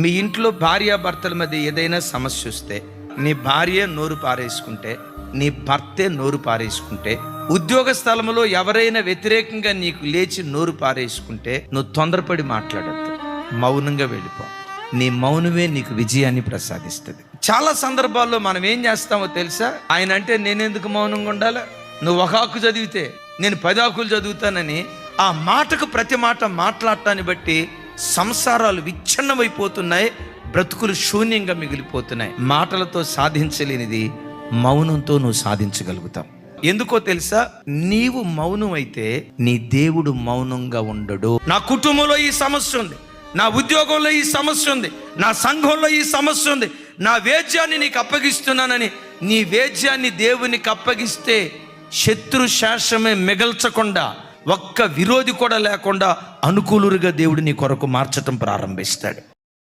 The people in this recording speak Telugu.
మీ ఇంట్లో భార్యాభర్తల మధ్య ఏదైనా సమస్య వస్తే, నీ భార్య నోరు పారేసుకుంటే, నీ భర్తే నోరు పారేసుకుంటే, ఉద్యోగ స్థలంలో ఎవరైనా వ్యతిరేకంగా నీకు లేచి నోరు పారేసుకుంటే, నువ్వు తొందరపడి మాట్లాడద్దు, మౌనంగా వెళ్ళిపో. నీ మౌనమే నీకు విజయాన్ని ప్రసాదిస్తుంది. చాలా సందర్భాల్లో మనం ఏం చేస్తామో తెలుసా? ఆయన అంటే నేనెందుకు మౌనంగా ఉండాలా? నువ్వు ఒక ఆకు చదివితే నేను 10 ఆకులు చదువుతానని ఆ మాటకు ప్రతి మాట మాట్లాడటాన్ని బట్టి సంసారాలు విచ్ఛిన్నమైపోతున్నాయి, బ్రతుకులు శూన్యంగా మిగిలిపోతున్నాయి. మాటలతో సాధించలేనిది మౌనంతో నువ్వు సాధించగలుగుతావు. ఎందుకో తెలుసా? నీవు మౌనం అయితే నీ దేవుడు మౌనంగా ఉండడు. నా కుటుంబంలో ఈ సమస్య ఉంది, నా ఉద్యోగంలో ఈ సమస్య ఉంది, నా సంఘంలో ఈ సమస్య ఉంది, నా వేద్యాన్ని నీకు అప్పగిస్తున్నానని నీ వేద్యాన్ని దేవునికి అప్పగిస్తే శత్రు శాసమే మిగల్చకుండా, ఒక్క విరోధి కూడా లేకుండా అనుకూలుగా దేవుడు నీ కొరకు మార్చటం ప్రారంభిస్తాడు.